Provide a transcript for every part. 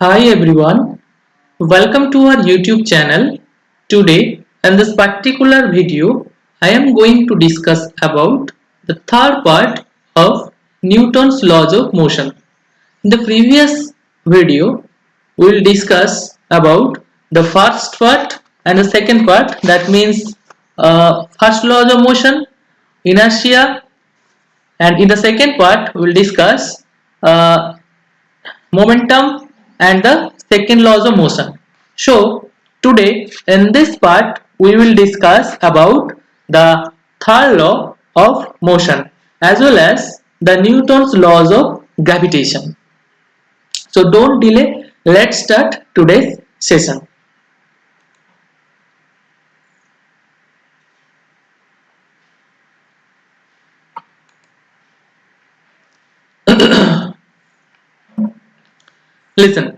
Hi everyone, welcome to our YouTube channel. Today in this particular video, I am going to discuss about the third part of Newton's laws of motion. In the previous video, we will discuss about the first part and the second part. That means first laws of motion, inertia, and in the second part, we will discuss uh, momentum and the second laws of motion. So today in this part we will discuss about the third law of motion as well as the Newton's laws of gravitation. So don't delay, let's start today's session. Listen,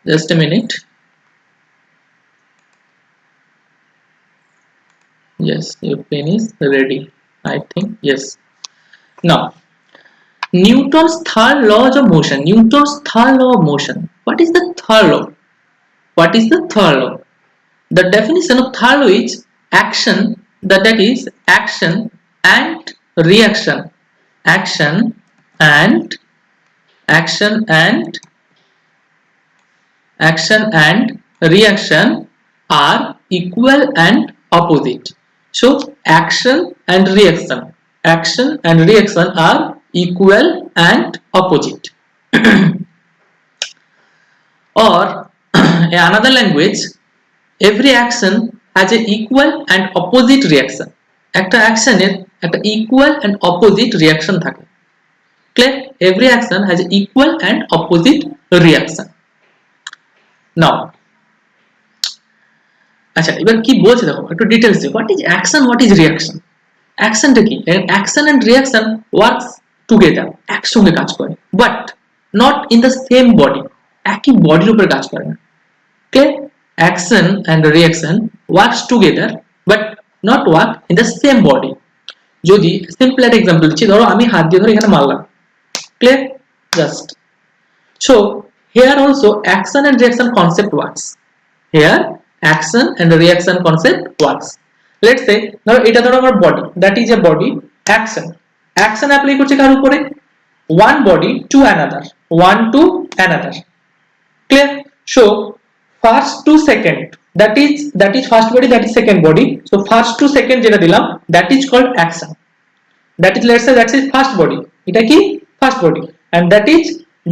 just a minute. Yes, your pen is ready, I think. Yes. Now Newton's third laws of motion. Newton's third law of motion. What is the third law? What is the third law? The definition of third law is action, that is action and reaction. Action and action and action and reaction are equal and opposite. So action and reaction. Action and reaction are equal and opposite. Or in another language, every action has an equal and opposite reaction. একটা অ্যাকশনের একটা equal and opposite reaction থাকে। Clear? Every action has an equal and opposite reaction. Now, আচ্ছা এবার কি বলছে দেখো একটু ডিটেইলস দিই। What is action? What is reaction? অ্যাকশনটা কি? Action and reaction works together, একসঙ্গে কাজ করে, but not in the same body. একই বডির উপর কাজ করে না। Clear? Action and reaction works together but not work in the same body. যদি সিম্পল একটা এক্সাম্পল দিচ্ছি, ধরো আমি হাত দিয়ে ধরে এখানে মারলাম। Clear? Just. So here also action and reaction concept works. Here action and reaction concept works. Let's say ধরো এটা ধরো আমার body, that is a body. Action apply করছে কার উপরে? One body to another, one to another. Clear? So first to second, that is first body, that is second body. So first to second যেটা দিলাম, that is called action. That is, let's say that is first body, এটা কি first body, and that is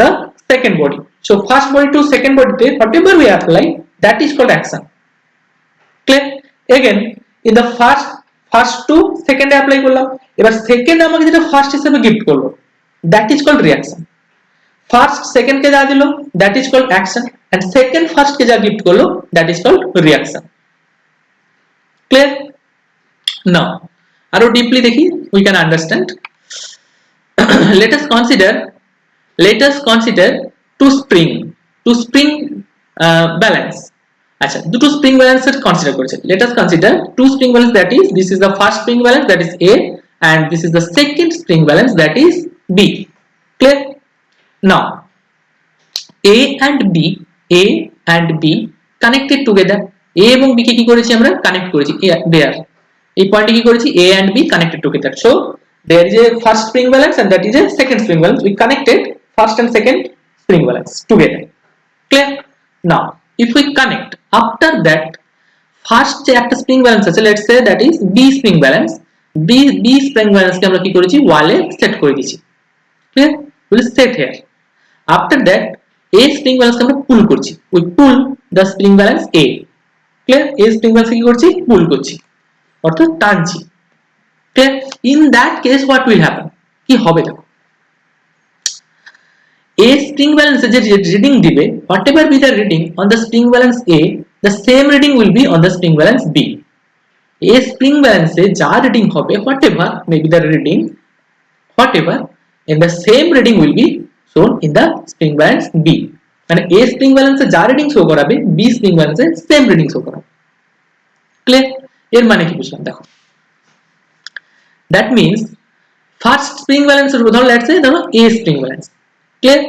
the second body. So first body to second body তে whatever we apply, that is called action. Clear? Again in the first to second A apply করলাম, এবার second আমাকে যেটা first হিসেবে gift করলো, that is called reaction. First second কে যা দিল, that is called action, and second first কে যা gift করলো, that is called reaction. Clear? Now আরো ডিপলি দেখি, we can understand. let us consider two spring balance. আচ্ছা দুটো spring ব্যালেন্সের consider করেছে। let us consider two spring balance, that is this is the first spring balance, that is A, and this is the second spring balance, that is B. Clear? Now A and B connected together. A এবং B কে কি করেছি আমরা? Connect করেছি there. এই পয়েন্টে কি করেছি? A and B connected together. So there is a first spring balance and that is a second spring balance. We connected first and second spring balance together. Clear? Now if we connect, after that first যে একটা spring balance আছে, let's say that is B spring balance. B spring balance কে আমরা কি করেছি? ওয়ালে set করে দিয়েছি। Clear? We will set here. After that A spring balance কে আমরা পুল করছি, we pull the spring balance A. Clear? A spring balance কি করছি? পুল করছি, অর্থাৎ টানছি। Clear? In that case what will happen? কি হবে দেখো, A spring balance যে রিডিং দিবে, whatever be the reading on the spring balance A, the same reading will be on the spring balance B. A spring balance এ যা reading হবে, whatever may be the reading, whatever in the same reading will be shown in the spring balance B. মানে A spring balance এ যা reading show করাবে, B spring balance এ same reading show করাবে। Clear? এর মানে কি বুঝলাম দেখো, that means first spring balance এর ধরো লেটস সে ধরো এ স্প্রিং ব্যালেন্স, ক্লিয়ার?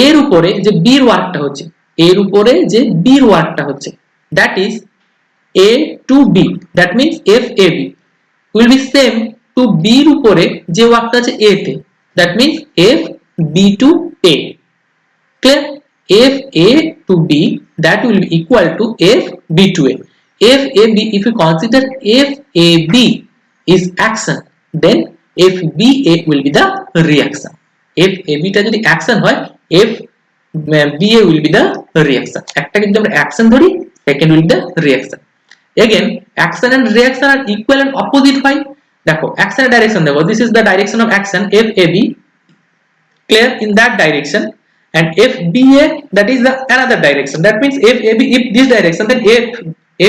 এর উপরে যে বি এর ওয়ার্কটা হচ্ছে, এর উপরে যে বি এর ওয়ার্কটা হচ্ছে, that is a to b, that means f a b will be same to b এর উপরে যে ওয়ার্কটা আছে a তে, that means f b to a, clear? f a to b, that will be equal to f b to a. F a b, if you consider f a b is action, then f b a will be the reaction. F a b টা যদি action হয়, f b a will be the reaction. একটা কিন্তু আমরা action ধরি, second will be the reaction. Again, action and reaction are equal and opposite. Why? দেখো action এর direction দেখো, this is the direction of action f a b, clear, in that direction, and f b a, that is the another direction, that means f a b if this direction, then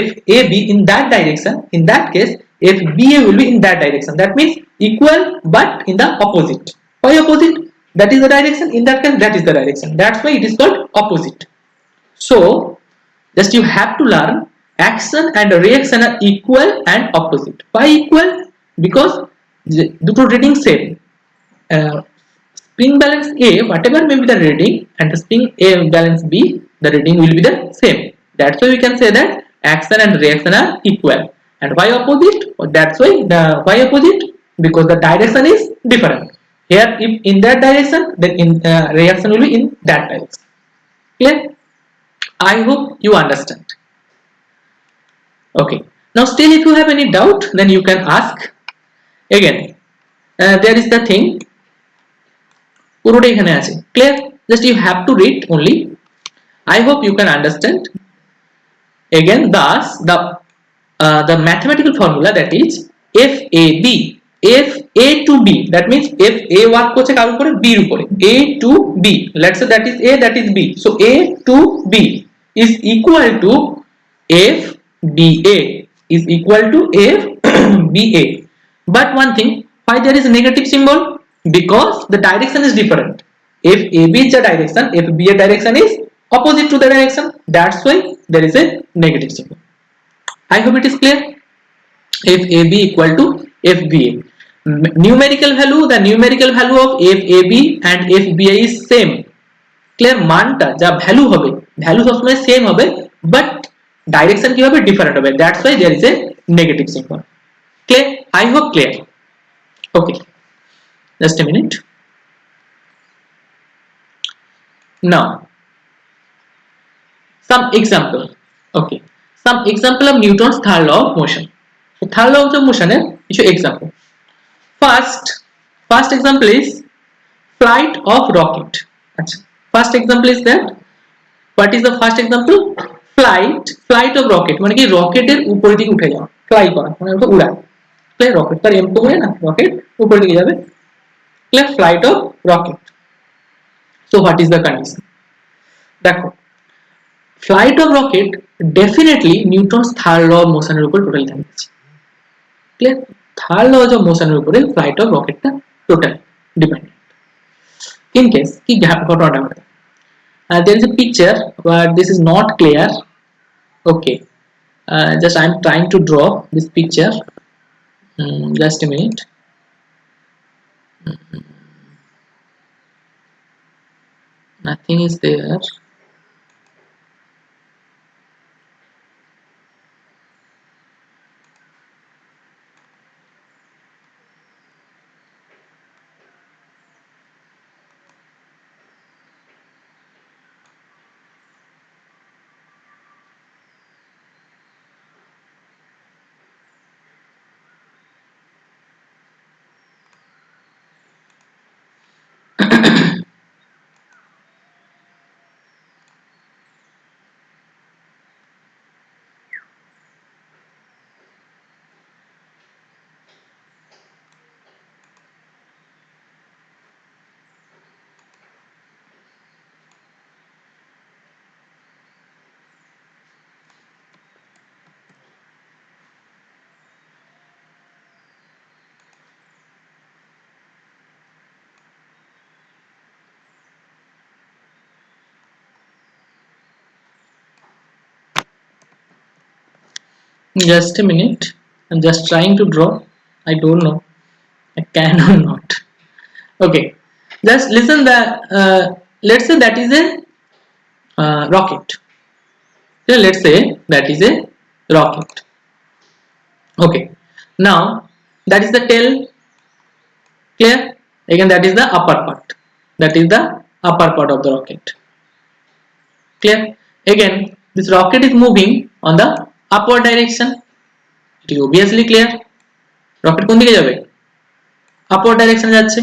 f a b in that direction, in that case f b a will be in that direction, that means equal but in the opposite. Why opposite? That is the direction, in that case that is the direction, that's why it is called opposite. So just you have to learn action and reaction are equal and opposite. Why equal? Because দুটো reading same. Spring balance A, whatever may be the reading, and the spring A balance B, the reading will be the same. That's why we can say that action and reaction are equal. And why opposite? That's why why opposite? Because the direction is different. Here, if in that direction, then in reaction will be in that direction. Clear? I hope you understand. Okay. Now, still, if you have any doubt, then you can ask again. There is the thing. পুরোটা এখানে আছে, clear? Just you have to read only. I hope you can understand. Again, thus the mathematical formula, that is f a b, f a to b, that means f a work করছে কার উপরে? b এর উপরে, a to b, let's say that is a, that is b, so a to b is equal to f b a, is equal to f b a. But one thing, why there is a negative symbol? Because the direction is different. If AB is the direction, if BA direction is opposite to the direction, that's why there is a negative symbol. I hope it is clear. If AB equal to FBA, numerical value, the numerical value of FAB and FBA is same. Clear? মানটা যা value হবে, value সবসময় same হবে, but direction কি হবে? Different হবে, that's why there is a negative symbol. Clear? I hope clear. Okay, just a minute. Now some example. Okay, some example of Newton's third law of motion. So third law of motion এর কিছু example. First example is flight of rocket. আচ্ছা, first example is that, what is the first example? Flight of rocket, মানে কি রকেটের উপরের দিকে উঠে যাওয়া, ফ্লাই করা মানে ওটা উড়া। ক্লিয়ার? রকেট তার এম তো হয় না, রকেট উপরের দিকে যাবে। Clear? Flight of rocket. So what is the condition? দেখো, flight of rocket definitely Newton's third law of মোশনের উপর টোটালি থাকছে। ক্লিয়ার? থার্ড ল অফ মোশনের উপরে ফ্লাইট অফ রকেটটা টোটাল ডিপেন্ডেন্ট। ইন কেস কি ঘটনাটা ঘটে, there is a picture but this is not clear. Okay, just I am trying to draw this picture. Just a minute. Nothing is there. Just a minute. I'm just trying to draw. I don't know I can or not. Okay, just listen. That let's say that is a rocket. Yeah, let's say that is a rocket. Okay, now that is the tail. Clear? Again, that is the upper part. That is the upper part of the rocket. Clear? Again, this rocket is moving on the upward direction. It is obviously clear. Rocket কোন দিকে যাবে? Upward direction যাচ্ছে।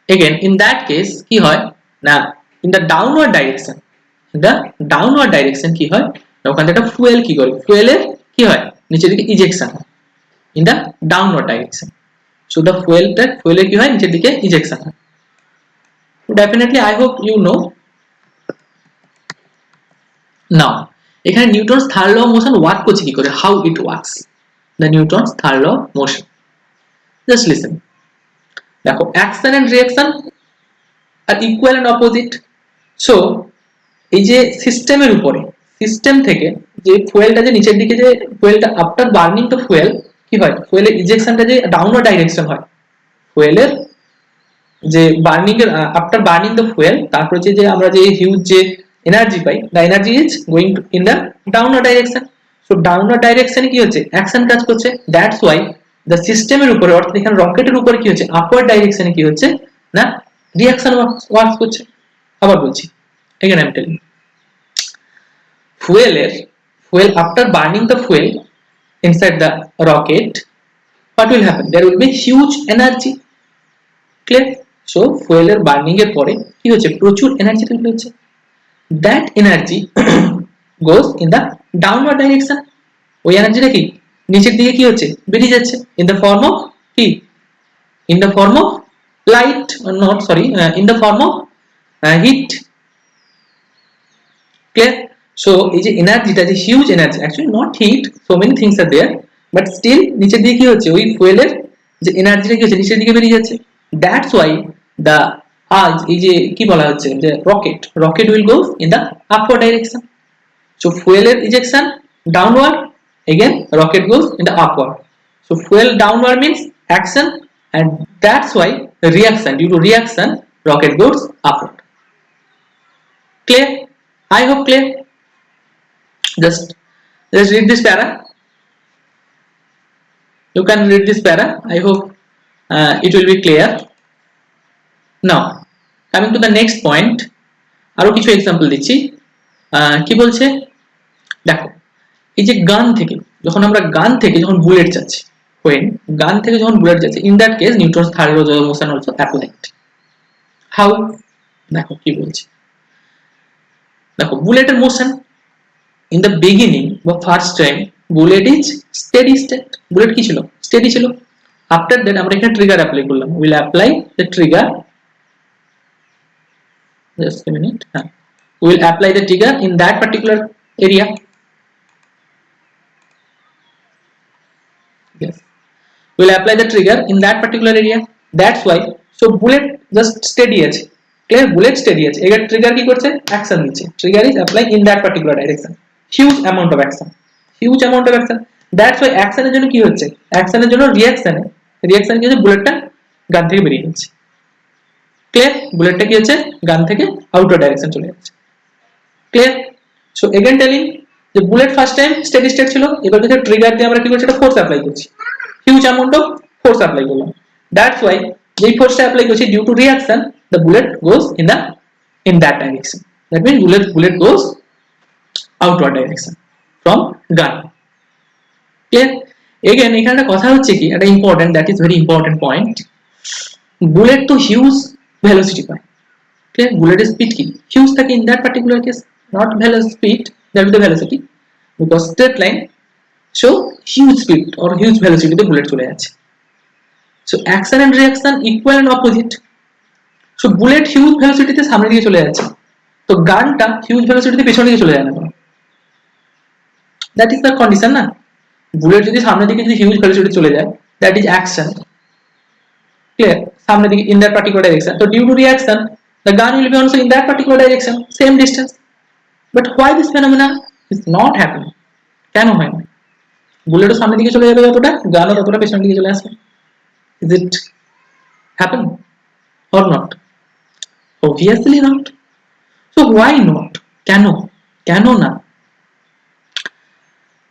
Again, in that case কি হয় না, in the downward direction, in the downward direction কি হয় না, ওখানে একটা ফুয়েল কি করে, ফুয়েলের কি হয় নিচের দিকে ইজেকশন হয় in the downward direction. So the ফুয়েলের কি হয় নিচের দিকে ইজেকশন হয়। Definitely I hope you know. Now এখানে Newton's third law of motion work করছে কি করে, how it works, the Newton's third law of motion. Just listen, দেখো action and reaction are equal and opposite. So এই যে সিস্টেমের উপরে, system থেকে যে ফুয়েলটা যে নিচের দিকে, যে ফুয়েলটা আফটার বার্নিং দ্য ফুয়েল কি হয়, ফুয়েলের ইজেকশনটা যে ডাউনওয়ার্ড ডাইরেকশন হয়, ফুয়েলের যে বার্নিং এর আফটার বার্নিং দ্য ফুয়েল, তারপরে যে আমরা যে হিউজ যে energy pi, the energy is going in the downward direction. So downward ডাইরেকশনে কি হচ্ছে, অ্যাকশন কাজ করছে। দ্যাটস ওয়াই দ্য সিস্টেমের উপরে, অর্থাৎ এখানে রকেটের উপরে কি হচ্ছে, আপওয়ার্ড ডাইরেকশনে কি হচ্ছে না, রিঅ্যাকশন ওয়ার্ক করছে। আবার বলছি, এখানে আমি telling fuel after burning the fuel inside the rocket, what will happen, there will be huge energy. Clear? So fuel এর বার্নিং এর পরে কি হচ্ছে, প্রচুর এনার্জি তৈরি হচ্ছে। that energy goes in the downward direction, ওই এনার্জিটা কি নিচের দিকে কি হচ্ছে, বেরিয়ে যাচ্ছে in the form of কি, in the form of light, or not sorry, in the form of heat. Clear? So এই যে এনার্জিটা, যে huge energy, actually not heat, so many things are there, but still নিচের দিকে কি হচ্ছে, ওই ফুয়েলের যে এনার্জিটা কি হচ্ছে নিচের দিকে বেরিয়ে যাচ্ছে। দ্যাটস ওয়াই দ্য আজ এই যে কি বলা হচ্ছে যে rocket will go in the upward direction. So ফুয়েলের ejection downward, again rocket goes in the upward. So fuel downward means action, and that's why reaction, due to reaction rocket goes upward. Clear? I hope clear. Just read this para. You can read this para. I hope it will be clear. Now coming to the next point, আরো কিছু example দিচ্ছি। কি বলছে দেখো, এই যে গান থেকে যখন বুলেট যাচ্ছে, when গান থেকে যখন বুলেট যাচ্ছে, in that case Newton's third law of motion also applied. How? দেখো কি বলছে, দেখো বুলেটের মোশন in the beginning বা first time bullet is steady state, bullet কি ছিল, স্টেডি ছিল। আফটার দ্যাট আমরা এখানে ট্রিগার অ্যাপ্লাই করলাম, will apply the trigger, just a minute, we will apply the trigger in that particular area. Yes, we will apply the trigger in that particular area. That's why, so bullet just steady আছে, clear, bullet steady আছে, এর trigger কি করছে, action দিচ্ছে, trigger is applying in that particular direction, huge amount of action. That's why action এর জন্য কি হচ্ছে, অ্যাকশনের জন্য রিঅ্যাকশন কি হচ্ছে, বুলেটটা গান থেকে বেরিয়ে যাচ্ছে। ক্লিয়ার? বুলেটটা কি হচ্ছে, গান থেকে আউটার ডাইরেকশন চলে যাচ্ছে। ক্লিয়ার? সো এগেইন টেলিং যে bullet first time steady state ছিল, এবার থেকে ট্রিগার দিয়ে আমরা কি করছি, এটা ফোর্স অ্যাপ্লাই করছি, huge amount of force apply করলাম। দ্যাটস ওয়াই যেই ফোর্সটা অ্যাপ্লাই করছি, due to reaction the bullet goes in that direction. That means bullet goes outward direction from gun. Clear? Again এখানে কথা হচ্ছে কি, এটা important, that is very important point. Bullet তো হিউজ ভেলোসিটি পায়। Clear? বুলেটের স্পিড কি হিউজ থাকে, in that particular case not velocity speed, that is the velocity, because straight line show huge speed or huge velocity তে bullet চলে যাচ্ছে। So action and reaction equal and opposite. So bullet huge ভেলোসিটিতে সামনের দিকে চলে যাচ্ছে, তো গানটা হিউজ ভেলোসিটিতে পেছনের দিকে চলে যায় না, দ্যাট ইজ দ্য কন্ডিশন না। বুলেট যদি সামনের দিকে যদি হিউজ ভেলোসিটি চলে যায়, দ্যাট ইজ অ্যাকশন। ক্লিয়ার? সামনের দিকে in that particular direction, so due to reaction the gun will be also in that particular direction, same distance. But why this phenomena is not happening? কেন হয় না? বুলেটও সামনের দিকে চলে যাবে যতটা, গানও ততটা পেছনের দিকে চলে আসবে। Is it happen? or not? Obviously not. So why not? Cano? Cano na?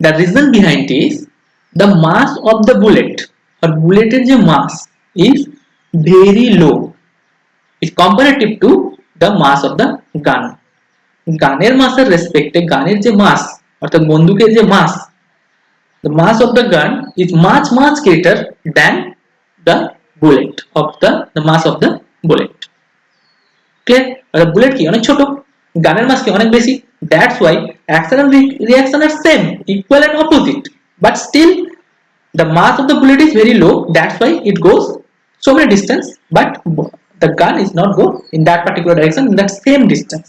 The reason behind is the mass of the bullet or bulleted je mass is very low. It's comparative to the mass of the gun. গানের মাসের রেসপেক্টে গানের যে মাস অর্থাৎ বন্দুকের যে মাস, the mass of the gun is much greater than the bullet of the mass of the bullet. Clear? অর্থাৎ bullet কি অনেক ছোট, গানের মাস কি অনেক বেশি. That's why action and reaction are same, equal and opposite, but still the mass of the bullet is very low. That's why it goes so many distance, but the gun is not go in that particular direction in that same distance.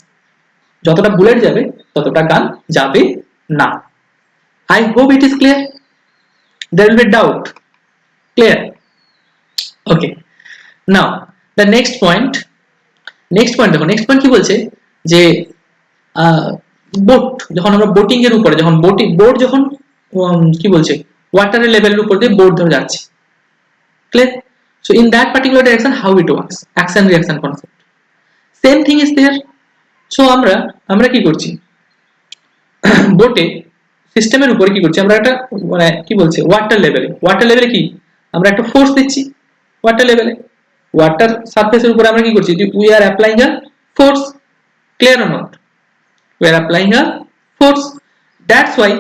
যতটা bullet যাবে ততটা গান যাবে না. I hope it is clear. There will be doubt. Clear? Okay. Now the next point দেখো, next point কি বলছে যে বোট যখন আমরা বোটিং এর উপরে যখন বোট যখন কি বলছে ওয়াটারের লেভেলের উপর দিয়ে বোট ধরে যাচ্ছে. Clear? So in that particular direction how it works, action reaction concept same thing is there. So আমরা কি করছি বোটে সিস্টেমের উপরে কি করছি আমরা একটা মানে কি বলছে ওয়াটার লেভেলে কি আমরা একটা ফোর্স দিচ্ছি ওয়াটার লেভেলে. ওয়াটার সারফেসের উপরে আমরা কি করছি we are applying a force. Clear or not? We are applying a force. That's why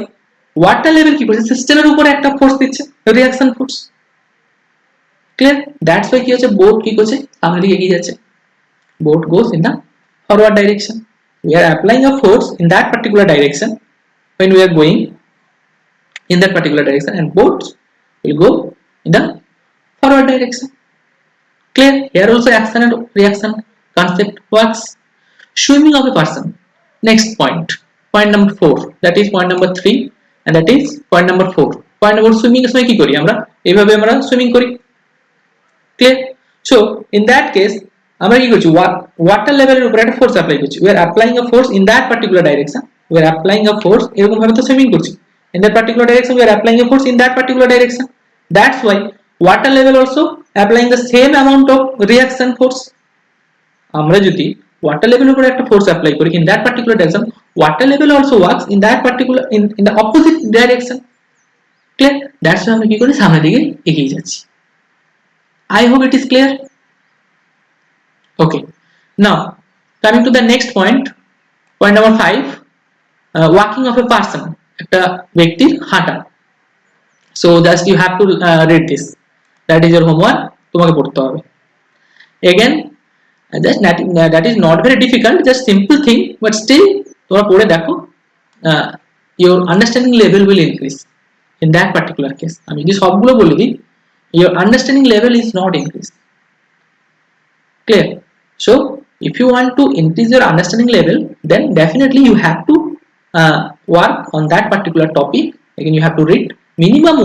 water level কি করছে সিস্টেমের উপরে একটা ফোর্স দিচ্ছে, reaction force. Clear? That's why কি হচ্ছে বোট কি করছে সামনের দিকে এগিয়ে যাচ্ছে. boat goes in the forward direction. We are applying a force in that particular direction when we are going in that particular direction, and boat will go in the forward direction. Clear? Here also action and reaction concept works. Swimming of a person. Next point number 4, that is point number 3, and that is point number 4. point number swimming এর সময় কি করি আমরা এইভাবে আমরা swimming করি. Clear? So in that case আমরা কি করছি ওয়াটার লেভেলের উপরে একটা ফোর্স অ্যাপ্লাই করছি. We are applying a force in that particular direction. We are applying a force এরকম ভাবে তো সুইমিং করছি in that particular direction. We are applying a force in that particular direction. That's why water level also applying the same amount of reaction force. আমরা যদি water level উপরে একটা force apply করি in that particular direction, water level also works in that particular in the opposite direction. Clear? That's why আমরা কি করি সামনের দিকে এগিয়ে যাচ্ছি. I hope it is clear. Okay, now coming to the next point number 5, walking of a person, একটা ব্যক্তির হাঁটা. So just you have to read this, that is your homework, তোমাকে পড়তে হবে. Again just that is not very difficult, just simple thing, but still তোমরা পড়ে দেখো, your understanding level will increase in that particular case. আমি যদি সবগুলো বলে দিই your understanding level is not increased. Clear? So if you want to increase your understanding level, then definitely you have to work on that particular topic. Again you have to read minimum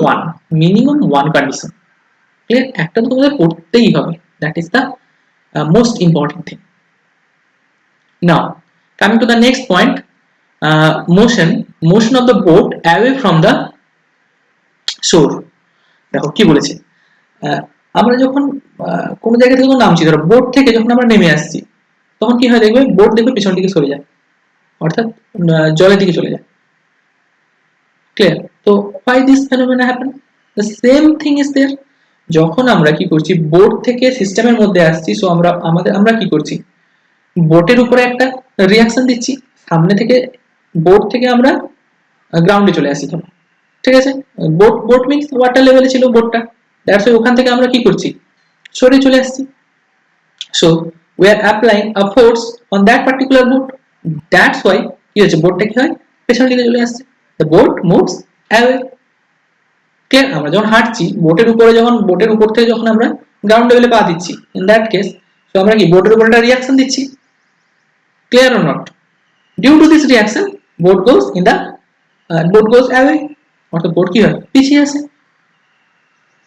one condition. Clear? একটা তো তোমাদের পড়তেই হবে, that is the most important thing. Now coming to the next point, motion of the boat away from the shore. দেখো কি বলেছে, আমরা যখন কোন জায়গা থেকে নামছি, ধরো বোট থেকে যখন আমরা নেমে আসছি তখন কি হয় দেখবে বোট দেখবে পিছন দিকে সরে যায়, অর্থাৎ জলের দিকে চলে যায়. ক্লিয়ার? তো why this phenomena happen? The same thing is there. যখন আমরা কি করছি বোট থেকে সিস্টেমের মধ্যে আসছি, সো আমরা কি করছি বোটের উপরে একটা রিঅ্যাকশন দিচ্ছি, সামনে থেকে বোট থেকে আমরা গ্রাউন্ডে চলে আসি. ঠিক আছে, বোট মিন্স ওয়াটার লেভেলে ছিল বোটটা, দ্যাটস ওয়াই ওখান থেকে আমরা কি করছি সরে চলে আসছি. So we are applying a force on that particular boat. That's why কি হচ্ছে বোটটা কি হয় পেছনের দিকে চলে আসছে, the boat moves away. Clear? আমরা যখন হাঁটছি বোটের উপর থেকে যখন আমরা গ্রাউন্ড লেভেলে পা দিচ্ছি, in that case so আমরা কি বোটের উপর একটা রিঅ্যাকশন দিচ্ছি. Clear or not? Due to this reaction boat goes away, অর্থাৎ বোট কি হয় পিছিয়ে আসে.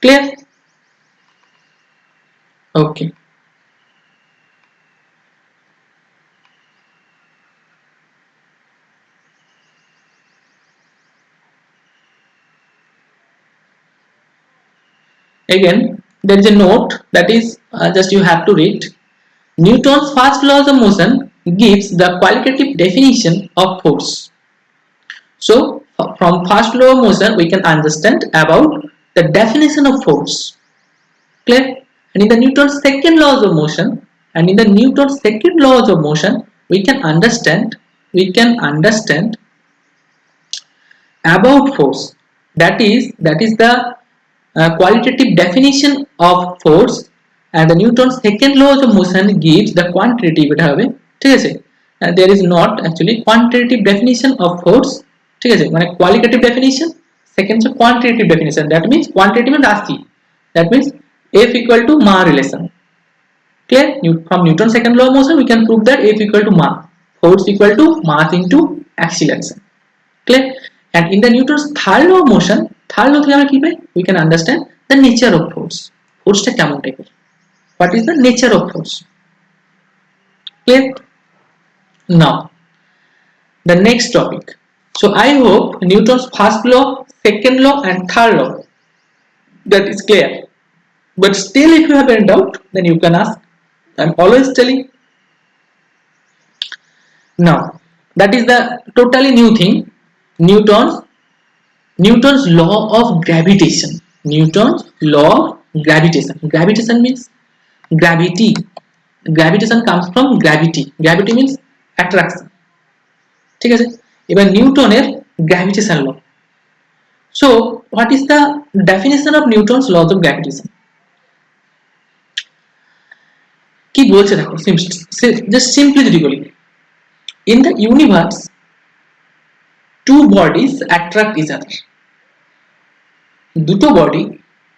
Clear? Okay. Again there is a note that is just you have to read. Newton's first law of motion gives the qualitative definition of force. So from first law of motion we can understand about the definition of force. Clear? And in the Newton's second laws of motion, we can understand about force. That is the qualitative definition of force, and the Newton's second law of motion gives the quantitative. এটা হবে ঠিক আছে, there is not actually quantitative definition of force, ঠিক আছে, মানে qualitative definition, second is quantitative definition. That means quantitative means রাশি, that means F equal to ma relation. Clear? From Newton's second law of motion we can prove that F equal to ma, force equal to mass into acceleration. Clear? And in the Newton's third law of motion, third law থেকে আমরা কি পাই? We can understand the nature of force. Force টা কেমন টাইপের? What is the nature of force? Clear? Now, the next topic. So I hope Newton's first law, second law and third law that is clear. But still if you have any doubt, then you can ask. I'm always telling. Now, that is the totally new thing. Newton's law of gravitation. Newton's law of gravitation. Gravitation means gravity. Gravitation comes from gravity. Gravity means attraction. ঠিক আছে, এবার নিউটনের gravitation law. So what is the definition of Newton's laws of gravitation? কি বলছে দেখো, just simply যদি বলি, in the universe two bodies attract each other. দুটো body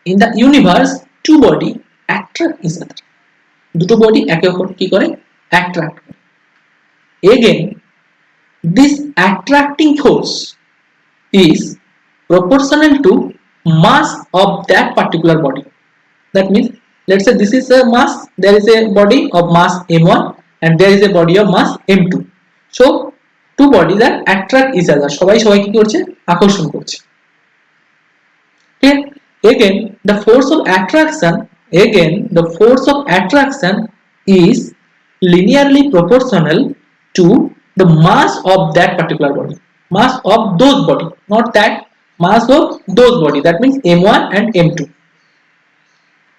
in the universe, two body attract each other. দুটো body একে অপরকে কি করে? attract করে. Again, this attracting force is proportional to mass of that particular body. That means, let's say this is a mass, there is a body of mass m1 and there is a body of mass m2. So two bodies are attract each other. সবাই সবাইকে কি করছে? আকর্ষণ করছে. Okay? Again, the force of attraction is linearly proportional to the mass of that particular body. Mass of those body, not that, mass of those body. That means m1 and m2.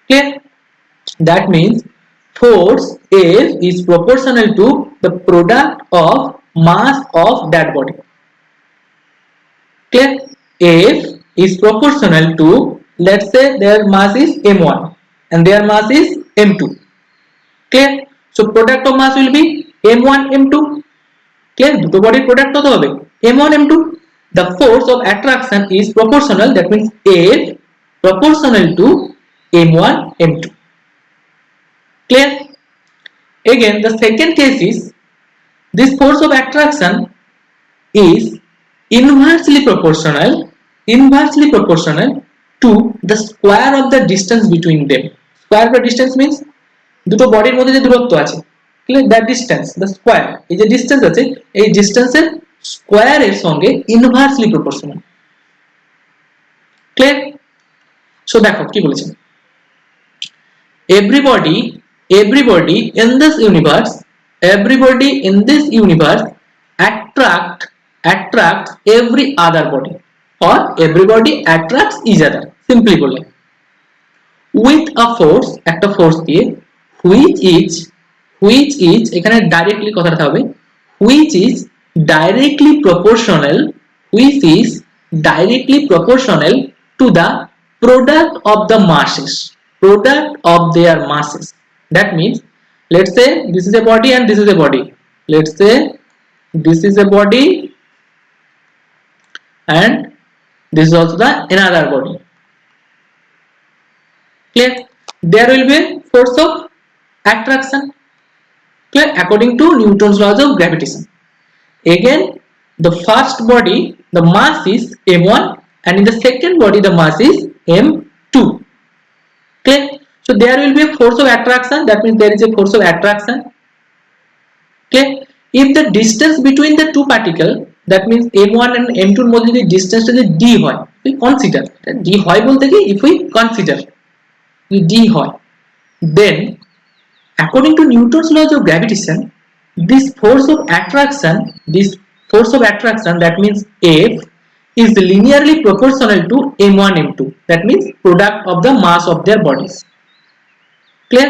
Clear? That means force F is proportional to the product of mass of that body. Clear? F is proportional to, let's say their mass is m1 and their mass is m2. Clear? So product of mass will be m1 m2. Clear? দুটো বডির product কত হবে? m1 m2. The force of attraction is proportional, that means F proportional to m1 m2. Clear? Again, the second case is, this force of attraction is inversely proportional to the square of the distance between them. Square of the distance means দুটো বডির মধ্যে যে দূরত্ব আছে, clear, that distance, the square, এই যে distance আছে, এই distance এর square এর সঙ্গে inversely proportional. Clear? So দেখো কি বলেছেন, everybody in this universe attracts every other body, or everybody attracts each other. Simply বললে, with a force, একটা force দিয়ে, which is এখানে ডাইরেক্টলি কথাটা হবে, which is directly proportional to the product of the masses, product of their masses. That means, let's say this is a body and this is a body. Let's say this is a body and this is also the another body. Clear? There will be a force of attraction. Clear? According to Newton's laws of gravitation. Again, the first body, the mass is m1, and in the second body the mass is m2. Clear? So there will be a force of attraction. That means there is a force of attraction. Okay? If the distance between the two particles, that means m1 and m2 এর মধ্যে যদি distance টা d হয়, we consider d হয় বলতে কি, if we consider d হয়, then According to Newton's laws of gravitation, this force of attraction, that means F, is linearly proportional to m1 m2, that means product of the mass of their bodies. Clear?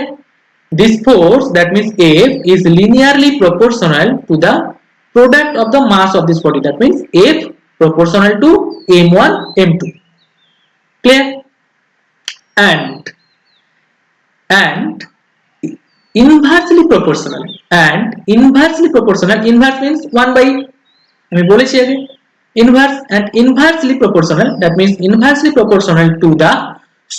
This force, that means F, is linearly proportional to the product of the mass of this body, that means F proportional to m1 m2. Clear? And inversely proportional, inverse means 1 by, আমি বলেছি আগে, inversely proportional, that means inversely proportional to the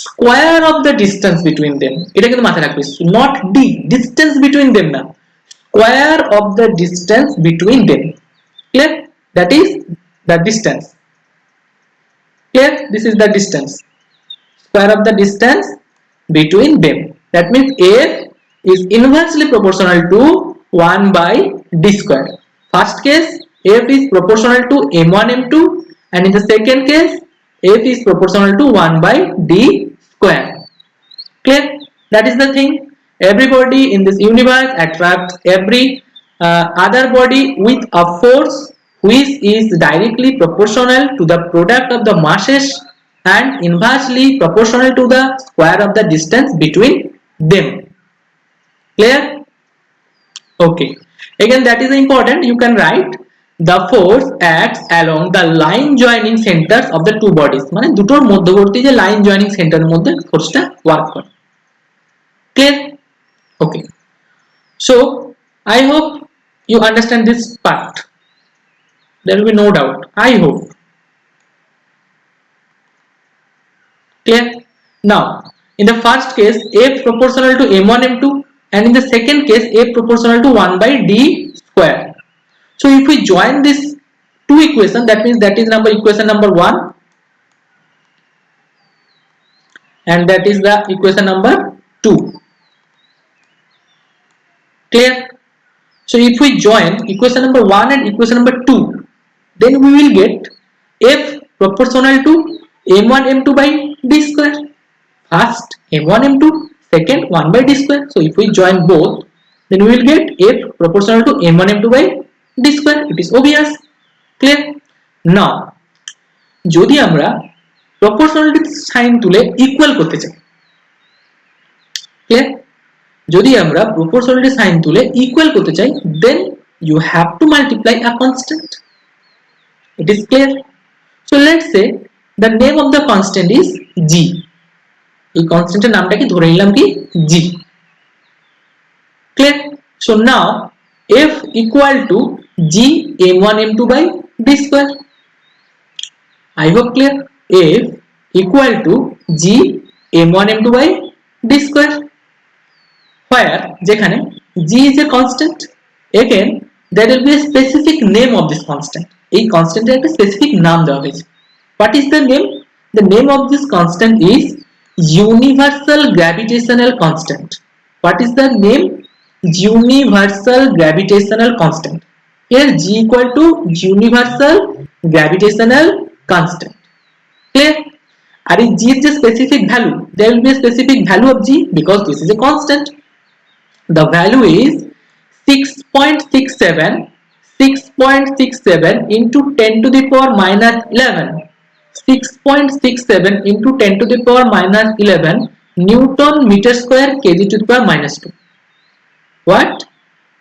square of the distance between them. এটা কিন্তু মাথায় রাখবে, not d, distance between them না, square of the distance between them. Clear? That is the distance. Clear? This is the distance, square of the distance between them. That means F is inversely proportional to 1 by d square. First case, F is proportional to m1 m2, and in the second case, F is proportional to 1 by d square. Clear? That is the thing. Everybody in this universe attracts every other body with a force which is directly proportional to the product of the masses and inversely proportional to the square of the distance between them. Clear? Okay. Again, that is important. You can write the force acts along the line joining centers of the two bodies. মানে দুটোর মধ্যবর্তী যে line joining সেন্টারের মধ্যে ফোর্সটা work করে। Clear? Okay. So I hope you understand this part. There will be no doubt. I hope. Clear? Now, in the first case, F proportional to m1 m2, and in the second case, F proportional to 1 by d square. So if we join this two equations, that means that is equation number 1, and that is the equation number 2. Clear? So if we join equation number 1 and equation number 2, then we will get F proportional to m1 m2 by d square. First m1 m2, second 1 by d square. So if we join both, then we will get F proportional to m1 m2 by d square. It is obvious. Clear? Now যদি আমরা proportionality sign তুলে equal করতে চাই, clear? যদি আমরা proportionality sign তুলে equal করতে চাই, then you have to multiply a constant. It is clear? So let's say the name of the constant is g. এই কনস্ট্যান্টের নামটা কি ধরে নিলাম কি g. Clear? So now F equal to g m1 m2 by d square. I hope clear? F equal to g m1 m2 by d square, where যেখানে g is a constant. Again, there will be a specific name of this constant. এই কনস্ট্যান্টের একটা specific নাম দেওয়া হয়েছে. What is the name? The name of this constant is universal gravitational constant. What is the name? Universal gravitational constant. Here g equal to universal gravitational constant. Clear? And if g is the specific value, there will be a specific value of g because this is a constant. The value is 6.67 into 10 to the power minus 11. 6.67 into 10 to the power minus 11 Newton meter square kg to the power minus 2. What?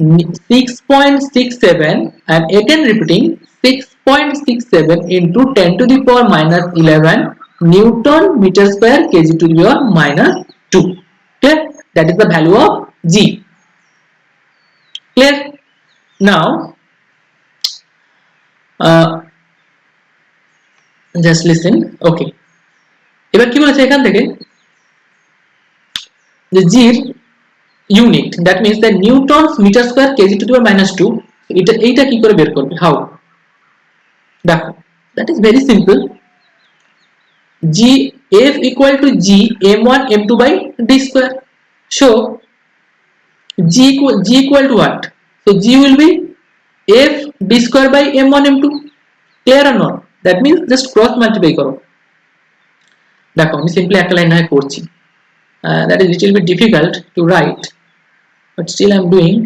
6.67, and again repeating, 6.67 into 10 to the power minus 11 Newton meter square kg to the power minus 2. Clear? That is the value of g. Clear? Now just listen. Okay, এবার কি বলেছে এখান থেকে, যে g এর unit, that means the newtons metre square kg to the power minus 2, এইটা কি করে বের করবে, হাউ? দেখো, that is very simple. g f equal to g m1 m2 by d square. So g equal to what? So g will be f d square by m1 m2. Clear or not? That means just cross multiply করো. দেখো আমি simply একটা line না করছি, that is little bit difficult to write. but still I am doing.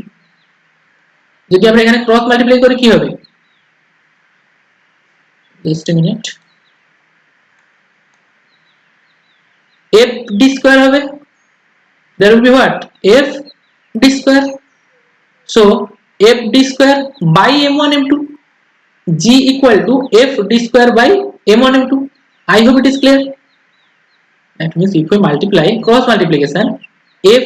যদি আমরা এখানে cross multiply করি কি হবে, just a minute, f d square হবে, there will be what, f d square. So f d square by m1 m2, g equal to f d square by m1 m2. I hope it is clear. That means if we multiply, cross multiplication, f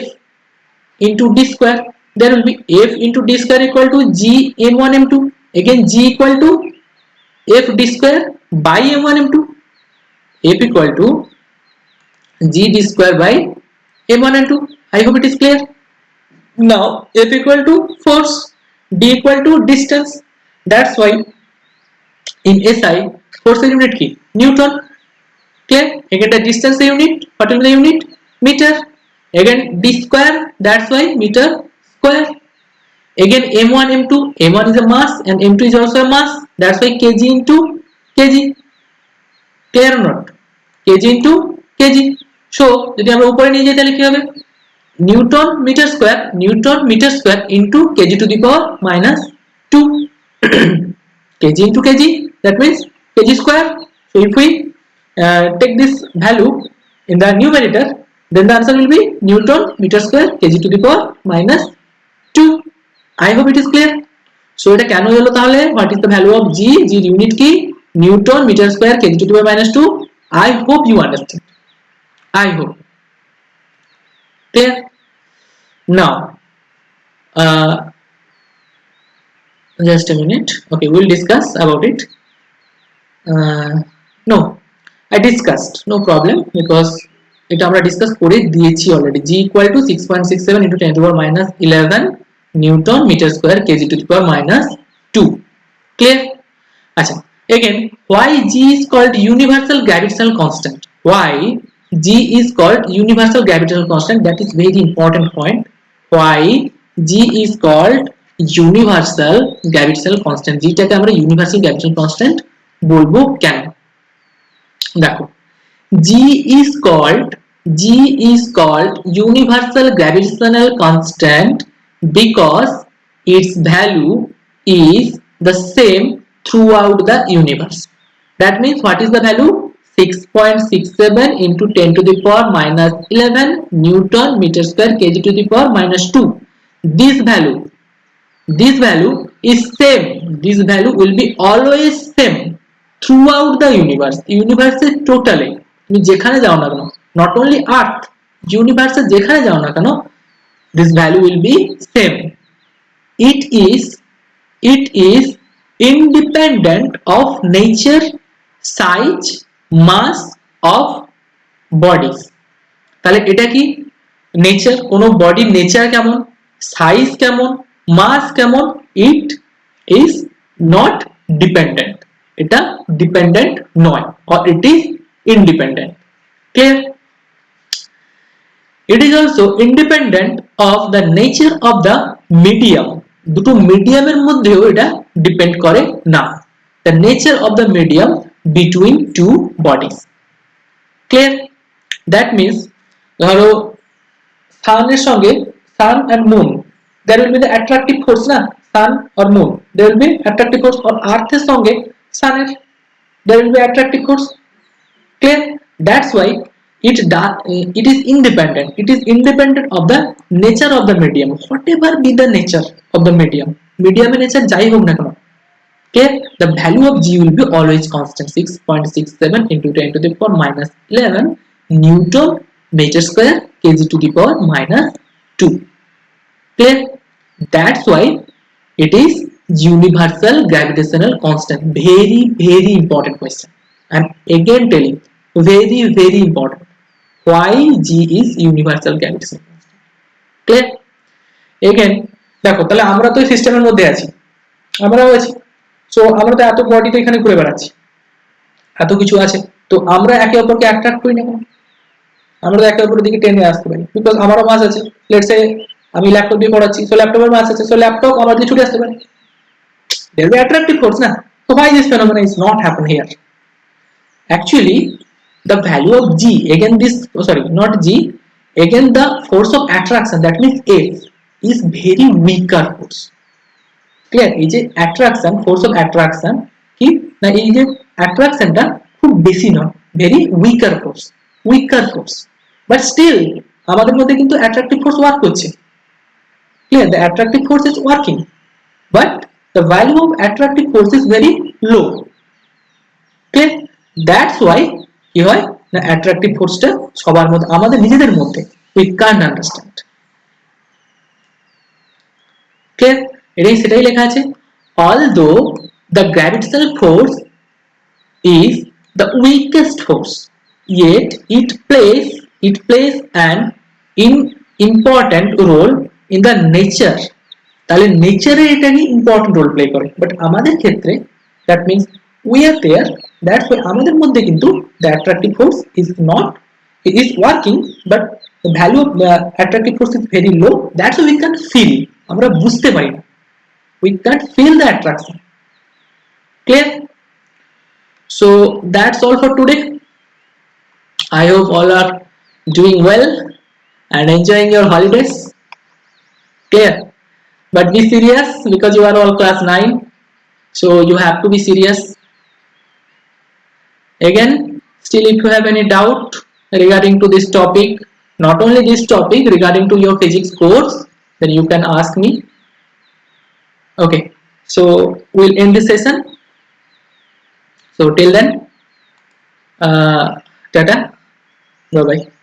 into d square, there will be f into d square equal to g m1 m2, again g equal to f d square by m1 m2, f equal to g d square by m1 m2. I hope it is clear. Now f equal to force, d equal to distance. That's why in SI force unit ki Newton. Clear? Again the distance unit, what will be the unit? Meter. Again d square, that's why meter square. Again m1 m2, m1 is a mass and m2 is also a mass, that's why kg into kg. Clear or not? kg into kg. So যদি আমরা উপরে নিয়ে যাই তাহলে কি হবে, newton metre square into kg to the power minus 2 kg into kg, that means kg square. So if we take this value in the numerator, then the answer will be Newton meter square kg to the power minus 2. I hope it is clear. So এটা কেন হলো তাহলে, what is the value of g, g unit কি Newton meter square kg to the power minus 2. I hope you understand. I hope. Clear? Now just a minute. Okay, we'll discuss about it. No, I discussed, no problem, because এটা আমরা discuss করে দিয়েছি already. g equal to 6.67 into 10 to the power minus 11 Newton meter square kg to the power minus 2. Clear? আচ্ছা, again why g is called universal gravitational constant? Why g is called universal gravitational constant? That is very important point. Why g is called universal gravitational constant? g টাকে আমরা universal gravitational constant বলবো কেন? দেখো, g is called universal gravitational constant because its value is the same throughout the universe. That means what is the value? 6.67 into 10 to the power minus 11 Newton meter square kg to the power minus 2. This value is same. This value will be always same throughout the universe. Universe totally, তুমি যেখানে যাও না কেন, not only earth, universe যেখানে যাও না কেন, this value will be same. It is independent of nature, size, mass of bodies. তাহলে এটা কি নেচার, কোন বডির নেচার কেমন, সাইজ কেমন, মাস কেমন, it is not dependent. এটা ডিপেন্ডেন্ট নয়, or it is independent. Clear? It is also independent of the nature of the medium. দুটো মিডিয়ামের মধ্যেও এটা ডিপেন্ড করে না, the nature of the medium between two bodies. Clear? That means ধরো সানের সঙ্গে, sun and moon, there will be the attractive force না, sun or moon, there will be attractive force, or earth এর সঙ্গে sun এর, there will be attractive force. Clear? That's why it is independent. It is independent of the nature of the medium. Whatever be the nature of the medium, medium এর nature যাই হোক না কেন, okay, the value of g will be always constant, 6.67 into 10 to the power minus 11 Newton meter square kg to the power minus 2. Clear? That's why it is universal gravitational constant. Very very important question. I'm again telling, very very important. Why g is universal gravitational constant? Clear? Again দেখো, তাহলে আমরা তো এই সিস্টেমের মধ্যে আছি, আমরাও আছি। সো আমরা তো এত বডিতে এখানে ঘুরে বেড়াচ্ছি, এত কিছু আছে, তো আমরা একে অপরকে অ্যাট্রাক্ট করি না কেন? আমরা তো একে অপরের দিকে টেনে আসতে পারি, বিকজ আমারও মাস আছে। লেটস সে আমি ল্যাপটপ দিয়ে পড়াচ্ছি, সো ল্যাপটপের মাস আছে, সো ল্যাপটপ আমার দিকে ছুটে আসতে পারে। there will be attractive force না, so why this phenomenon is not happen here? Actually the value of g, again this, not g, again the force of attraction, that means F. is very weaker force. Clear? এই যে attraction, force of attraction কি না, এই যে অ্যাট্রাকশনটা খুব বেশি নয়, very weaker force, but still আমাদের মধ্যে কিন্তু অ্যাট্রাকটিভ ফোর্স ওয়ার্ক করছে। Clear? The attractive force is working, but the value of attractive force is very low. Clear? That's why কি হয় না, অ্যাট্রাকটিভ ফোর্সটা সবার মধ্যে, আমাদের নিজেদের মধ্যে উই কান্ট আন্ডারস্ট্যান্ড। ক্লিয়ার? এটাই সেটাই লেখা আছে, although the gravitational force is the weakest force, yet it plays an important role in the nature. তাহলে নেচারে এটা কি ইম্পর্টেন্ট রোল প্লে করে, বাট আমাদের ক্ষেত্রে that means we are there, that's why আমাদের মধ্যে কিন্তু the attractive force is not, it is working, but the value of attractive force is very low, that's why we can feel, আমরা বুঝতে পারি না, we can't feel the attraction. Clear? So that's all for today. I hope all are doing well and enjoying your holidays. Clear? But be serious because you are all class 9, so you have to be serious. Again, still if you have any doubt regarding to this topic, not only this topic, regarding to your physics course, then you can ask me. Okay, so we'll end this session. So till then, tata, bye bye.